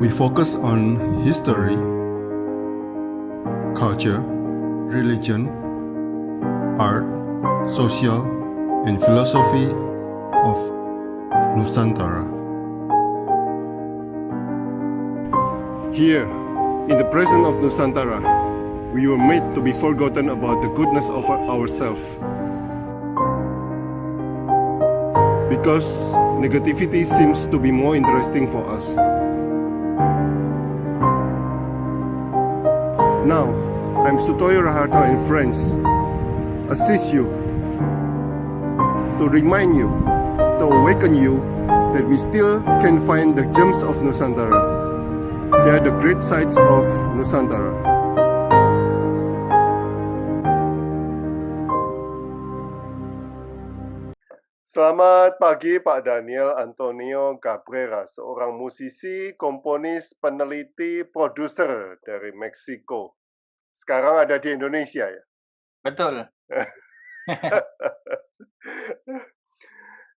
We focus on history, culture, religion, art, social, and philosophy of Nusantara. Here, in the presence of Nusantara, we were made to be forgotten about the goodness of ourselves. Because negativity seems to be more interesting for us. Now, I'm Sutoyo Raharto and friends assist you to remind you, to awaken you that we still can find the gems of Nusantara. They are the great sights of Nusantara. Selamat pagi Pak Daniel Antonio Cabrera, seorang musisi, komponis, peneliti, produser dari Meksiko. Sekarang ada di Indonesia ya? Betul.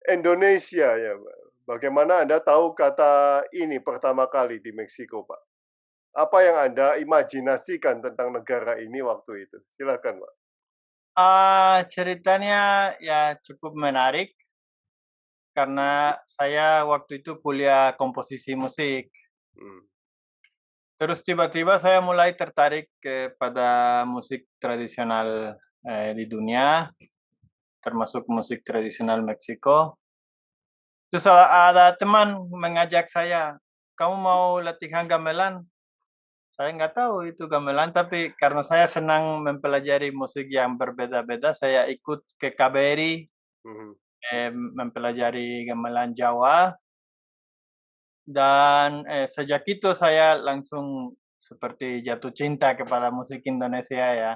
Indonesia ya, Pak. Bagaimana Anda tahu kata ini pertama kali di Meksiko, Pak? Apa yang Anda imajinasikan tentang negara ini waktu itu? Silakan, Pak. Ceritanya ya cukup menarik karena saya waktu itu kuliah komposisi musik. Terus tiba-tiba saya mulai tertarik kepada musik tradisional di dunia, termasuk musik tradisional Meksiko. Terus ada teman mengajak saya, kamu mau latihan gamelan? Saya nggak tahu itu gamelan, tapi karena saya senang mempelajari musik yang berbeda-beda, saya ikut ke KBRI, mempelajari gamelan Jawa, dan sejak itu saya langsung seperti jatuh cinta kepada musik Indonesia ya.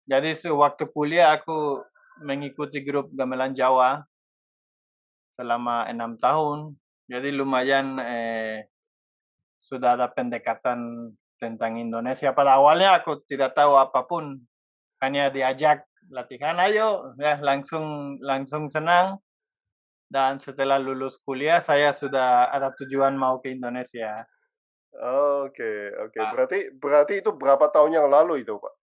Jadi waktu kuliah aku mengikuti grup gamelan Jawa selama 6 tahun, jadi lumayan sudah ada pendekatan tentang Indonesia. Pada awalnya aku tidak tahu apapun, hanya diajak latihan ayo, ya langsung senang. Dan setelah lulus kuliah saya sudah ada tujuan mau ke Indonesia. Oke. Berarti itu berapa tahun yang lalu itu, Pak?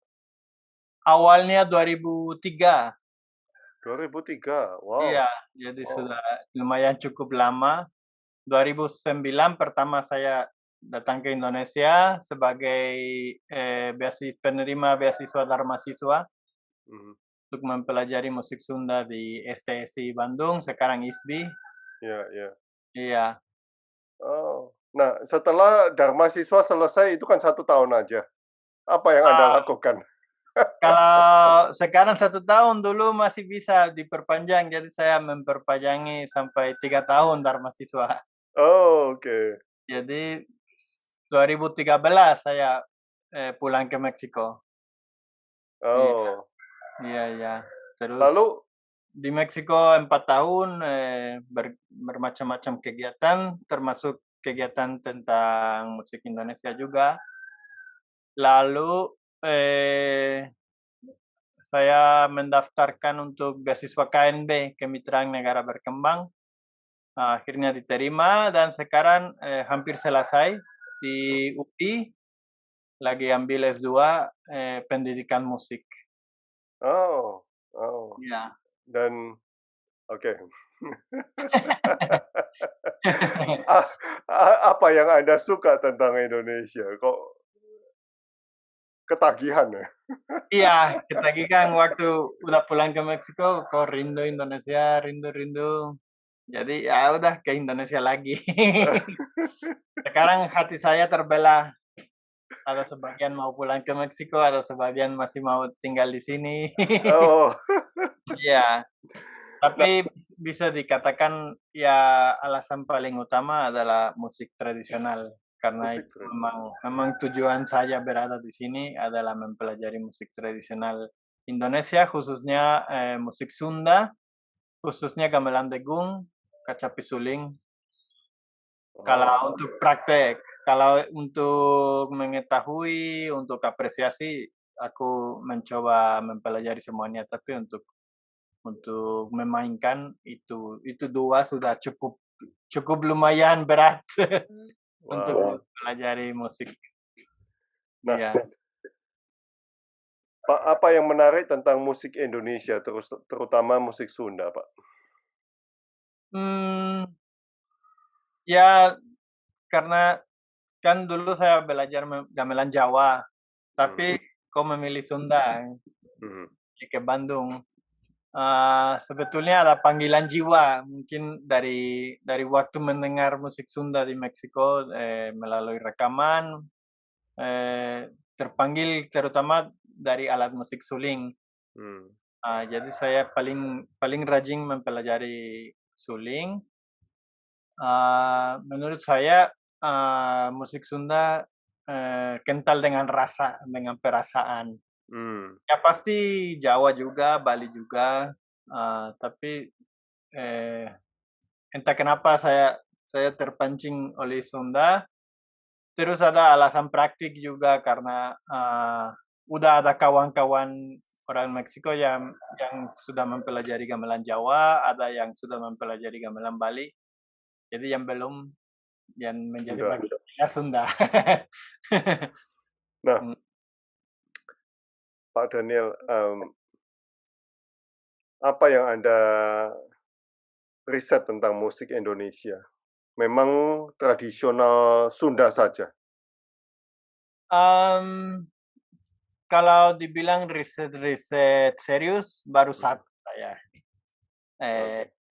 Awalnya 2003. 2003. Wow. Iya, jadi sudah lumayan cukup lama. 2009 pertama saya datang ke Indonesia sebagai penerima beasiswa Dharma Siswa untuk mempelajari musik Sunda di STSI Bandung, sekarang ISBI. Iya. Oh. Nah, setelah Dharma Siswa selesai itu kan 1 tahun aja. Apa yang Anda lakukan? Kalau sekarang 1 tahun, dulu masih bisa diperpanjang, jadi saya memperpanjangi sampai 3 tahun Dharma Siswa. Oke. Jadi 2013 saya pulang ke Meksiko. Iya. Terus Lalu di Meksiko 4 tahun bermacam-macam kegiatan, termasuk kegiatan tentang musik Indonesia juga. Lalu saya mendaftarkan untuk beasiswa KNB, Kemitraan Negara Berkembang. Akhirnya diterima dan sekarang hampir selesai di UI, lagi ambil S2 pendidikan musik. Ya. Dan oke. Apa yang Anda suka tentang Indonesia? Kok ketagihan ya? Iya, ketagihan waktu udah pulang ke Meksiko, kok rindu Indonesia, rindu. Jadi ya udah ke Indonesia lagi. Sekarang hati saya terbelah. Ada sebagian mau pulang ke Meksiko, ada sebagian masih mau tinggal di sini. Iya. Tapi bisa dikatakan ya alasan paling utama adalah musik tradisional. Karena itu memang tujuan saya berada di sini adalah mempelajari musik tradisional Indonesia, khususnya musik Sunda, khususnya gamelan degung, kacapi suling. Kalau untuk praktek, kalau untuk mengetahui, untuk apresiasi, aku mencoba mempelajari semuanya. Tapi untuk memainkan itu dua sudah cukup cukup lumayan berat untuk Wow. mempelajari musik. Nah, Iya. Pak, apa yang menarik tentang musik Indonesia, terutama musik Sunda, Pak? Ya karena kan dulu saya belajar gamelan Jawa, tapi kok memilih Sunda Mhm. ke Bandung. Sebetulnya ada panggilan jiwa, mungkin dari waktu mendengar musik Sunda di Meksiko melalui rekaman, terpanggil terutama dari alat musik suling. Hmm. Jadi saya paling rajin mempelajari suling. Menurut saya musik Sunda kental dengan rasa, dengan perasaan. Hmm. Ya pasti Jawa juga, Bali juga, tapi entah kenapa saya terpancing oleh Sunda. Terus ada alasan praktik juga karena udah ada kawan-kawan orang Meksiko yang sudah mempelajari gamelan Jawa, ada yang sudah mempelajari gamelan Bali. Jadi yang belum yang menjadi Sunda. bagiannya Sunda. Nah, Hmm. Pak Daniel, apa yang Anda riset tentang musik Indonesia? Memang tradisional Sunda saja? Kalau dibilang riset serius baru satu saya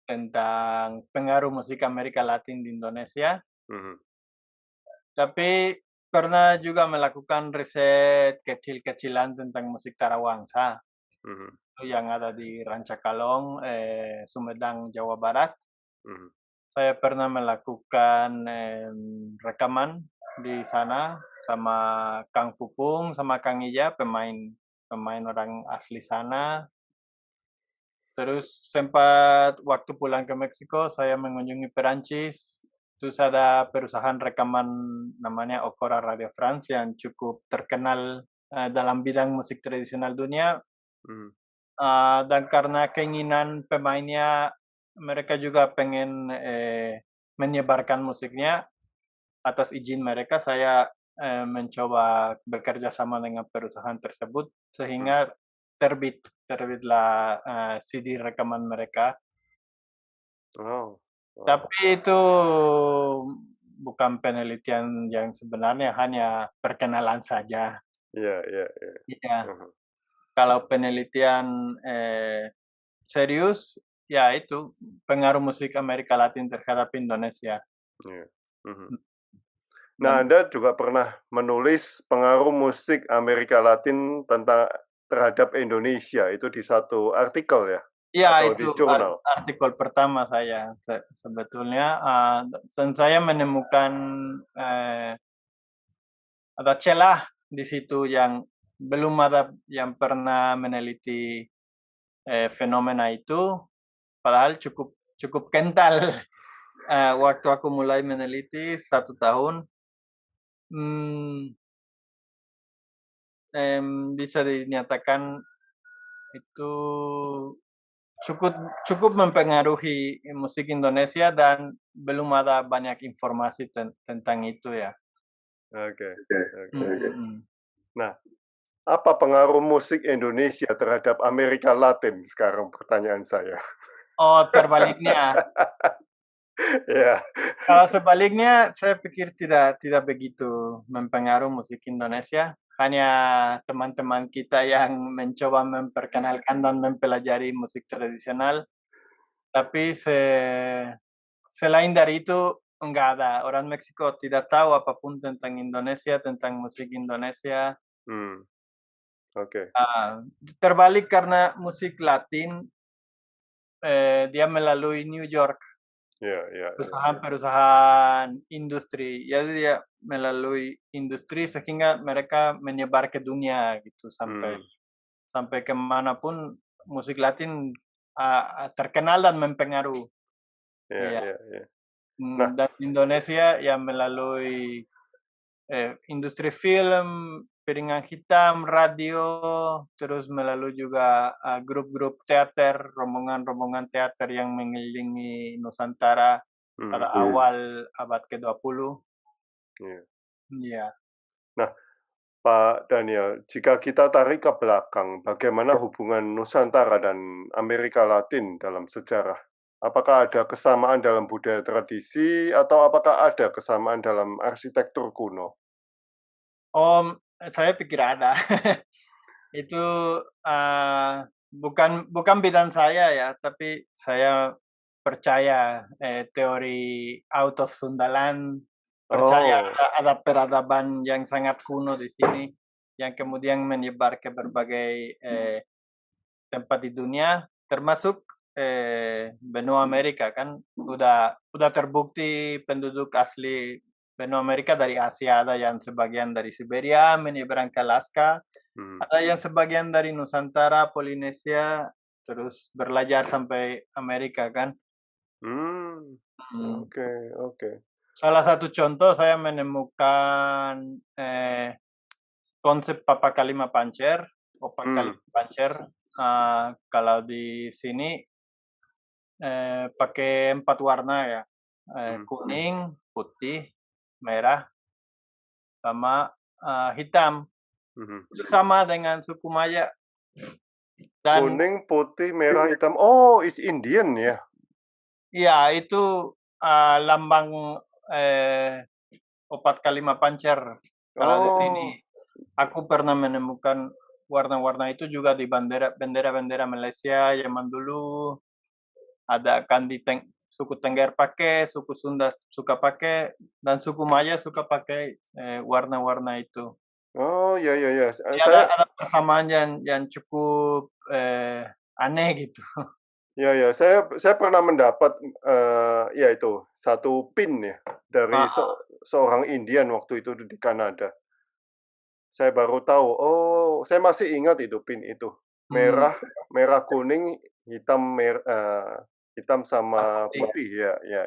tentang pengaruh musik Amerika Latin di Indonesia. Mhm. Tapi pernah juga melakukan riset kecil-kecilan tentang musik Tarawangsa Mhm. yang ada di Rancakalong, Sumedang, Jawa Barat. Mhm. Saya pernah melakukan rekaman di sana sama Kang Pupung, sama Kang Ija, pemain orang asli sana. Terus sempat waktu pulang ke Meksiko, saya mengunjungi Perancis. Terus ada perusahaan rekaman namanya Okora Radio France yang cukup terkenal dalam bidang musik tradisional dunia. Mhm. Dan karena keinginan pemainnya, mereka juga pengen menyebarkan musiknya. Atas izin mereka, saya mencoba bekerja sama dengan perusahaan tersebut sehingga terbitlah CD rekaman mereka. Oh, wow. Tapi itu bukan penelitian yang sebenarnya, hanya perkenalan saja. Iya, iya, iya. Iya. Mhm. Kalau penelitian serius, ya itu pengaruh musik Amerika Latin terhadap Indonesia. Iya. Mhm. Nah, Dan Anda juga pernah menulis pengaruh musik Amerika Latin terhadap Indonesia, itu di satu artikel ya? ya Atau itu di jurnal? artikel pertama saya sebetulnya, dan saya menemukan ada celah di situ yang belum ada yang pernah meneliti fenomena itu, padahal cukup cukup kental. Waktu aku mulai meneliti 1 tahun, mmm, bisa dinyatakan itu cukup cukup mempengaruhi musik Indonesia dan belum ada banyak informasi tentang itu ya. Oke, oke. Mhm. Nah, apa pengaruh musik Indonesia terhadap Amerika Latin sekarang pertanyaan saya? Oh, terbaliknya. Ya. Kalau sebaliknya saya pikir tidak begitu mempengaruhi musik Indonesia, hanya teman-teman kita yang mencoba memperkenalkan dan mempelajari musik tradisional, tapi selain dari itu enggak ada. Orang Meksiko tidak tahu apapun tentang Indonesia, tentang musik Indonesia. Hmm, oke. Terbalik karena musik Latin, dia melalui New York. Ya, ya, ya. Perusahaan-perusahaan industri. Jadi dia melalui industri sehingga mereka menyebar ke dunia gitu sampai Hmm, sampai kemanapun musik Latin terkenal dan mempengaruhi. ya, Iya. ya, ya. Nah, Dan Indonesia ya melalui industri film, piringan hitam, radio, terus melalui juga grup-grup teater, rombongan-rombongan teater yang mengelilingi Nusantara. pada awal abad ke-20. Iya. Iya. Nah, Pak Daniel, jika kita tarik ke belakang, bagaimana hubungan Nusantara dan Amerika Latin dalam sejarah? Apakah ada kesamaan dalam budaya tradisi atau apakah ada kesamaan dalam arsitektur kuno? Saya pikir ada. Itu bukan bidang saya ya, tapi saya percaya teori out of Sundaland, percaya ada peradaban yang sangat kuno di sini, yang kemudian menyebar ke berbagai tempat di dunia, termasuk benua Amerika kan udah terbukti penduduk asli benua Amerika dari Asia, ada yang sebagian dari Siberia menyeberang ke Alaska, ada yang sebagian dari Nusantara, Polinesia, terus berlayar sampai Amerika kan. Oke. Salah satu contoh saya menemukan konsep Papa Kalima Pancer, kalau di sini pakai 4 warna ya, kuning, putih, merah, sama hitam. Itu sama dengan suku Maya. Dan kuning, putih, merah, hitam. Oh, is Indian ya? Iya, itu lambang 4 Kalima Pancer. Kalau di sini aku pernah menemukan warna-warna itu juga di bendera Malaysia zaman dulu. Ada kan di suku Tengger pakai, suku Sunda suka pakai, dan suku Maya suka pakai warna-warna itu. Oh, ya. Ada persamaan yang cukup aneh gitu. Ya, saya pernah mendapat ya itu satu pin ya dari seorang Indian waktu itu di Kanada. Saya baru tahu. Oh, saya masih ingat itu pin itu. Merah, kuning, hitam sama putih ya. Iya.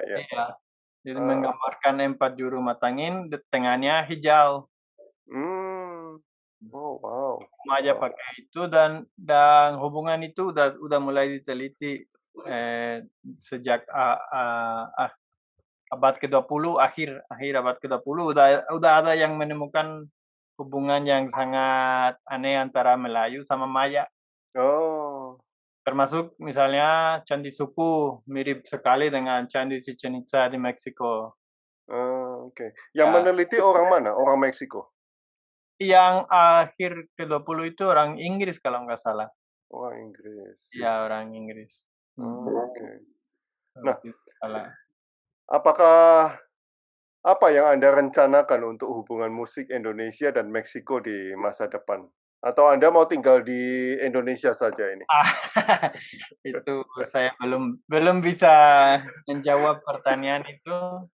Jadi menggambarkan 4 juru matangin, di tengahnya hijau. Oh, wow. Maya pakai itu dan hubungan itu udah mulai diteliti sejak abad ke-20, akhir abad ke-20 udah ada yang menemukan hubungan yang sangat aneh antara Melayu sama Maya. Oh. Termasuk misalnya Candi Suku mirip sekali dengan Candi Chichen Itza di Meksiko. Oke. Yang meneliti orang mana? Orang Meksiko? Yang akhir ke-20 itu orang Inggris kalau nggak salah. Orang Inggris. Iya, orang Inggris. Oke. Nah, salah. apa yang Anda rencanakan untuk hubungan musik Indonesia dan Meksiko di masa depan? Atau Anda mau tinggal di Indonesia saja ini? Itu saya belum bisa menjawab pertanyaan itu.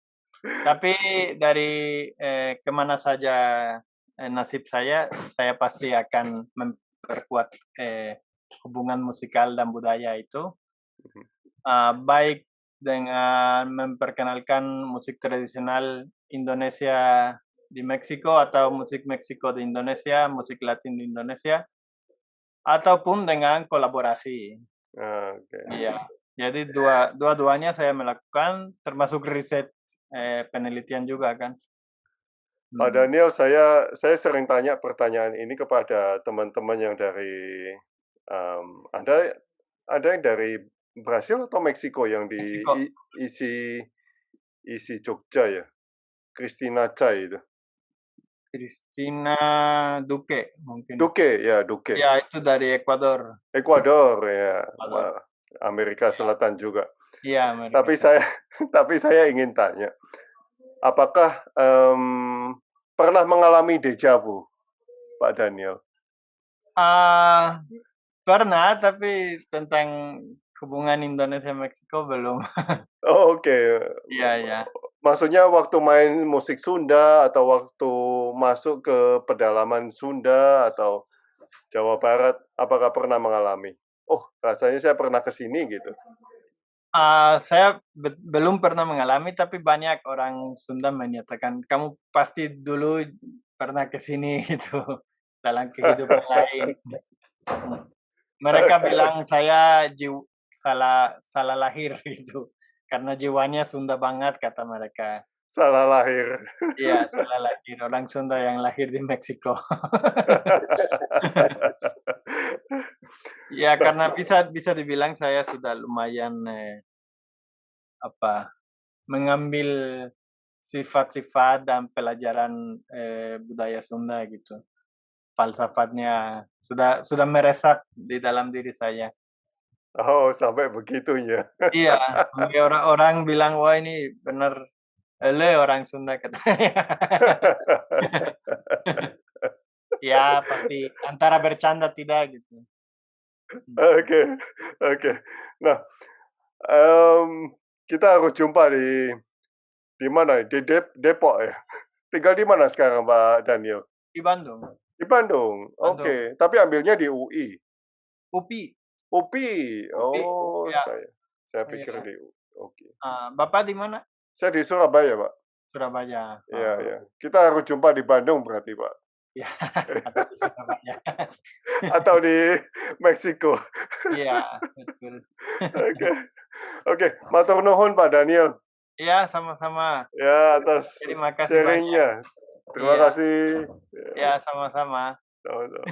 Tapi dari kemana saja nasib saya pasti akan memperkuat hubungan musikal dan budaya itu. Baik dengan memperkenalkan musik tradisional Indonesia di Meksiko atau musik Meksiko di Indonesia, musik Latin di Indonesia, ataupun dengan kolaborasi. Iya. Jadi dua-duanya saya melakukan, termasuk riset penelitian juga kan. Pak Daniel, saya sering tanya pertanyaan ini kepada teman-teman yang dari ada yang dari Brasil atau Meksiko yang di isi Jogja ya, Christina Chai itu. Christina Duque mungkin. Duque. Ya, itu dari Ekuador. Ekuador ya, Amerika Selatan juga. Iya, Amerika. Tapi saya ingin tanya, apakah pernah mengalami deja vu, Pak Daniel? Pernah, tapi tentang hubungan Indonesia-Meksiko belum. Oke. Iya. Maksudnya waktu main musik Sunda atau waktu masuk ke pedalaman Sunda atau Jawa Barat, apakah pernah mengalami? Oh, rasanya saya pernah ke sini gitu. Saya belum pernah mengalami, tapi banyak orang Sunda menyatakan, kamu pasti dulu pernah ke sini gitu, dalam kehidupan lain. Mereka bilang saya salah lahir gitu, karena jiwanya Sunda banget kata mereka. Salah lahir. Iya, salah lahir, orang Sunda yang lahir di Meksiko. Ya, Nah, karena bisa dibilang saya sudah lumayan, mengambil sifat-sifat dan pelajaran, budaya Sunda gitu. Falsafatnya sudah meresap di dalam diri saya. oh sampai begitunya. Iya, sampai orang-orang bilang, "Wah, ini bener ele orang Sunda," katanya. Ya, pasti antara bercanda tidak gitu. Oke, oke. Nah, mmm, kita harus jumpa di mana? Di Depok ya? Tinggal di mana sekarang, Pak Daniel? Di Bandung, Di Bandung? Bandung. Oke, tapi ambilnya di UI? UPI UPI? UPI Oh, ya, saya pikir iya. di oke. Bapak di mana? Saya di Surabaya, Pak. Surabaya. Iya, iya. Kita harus jumpa di Bandung berarti, Pak. Iya, atau di Surabaya. Atau di Meksiko. Iya, betul. Oke. Oke, matur nuhun Pak Daniel, Iya, sama-sama. ya atas Terima kasih banyak. sharing-nya. Terima Iya, kasih. iya, sama-sama. Sama-sama.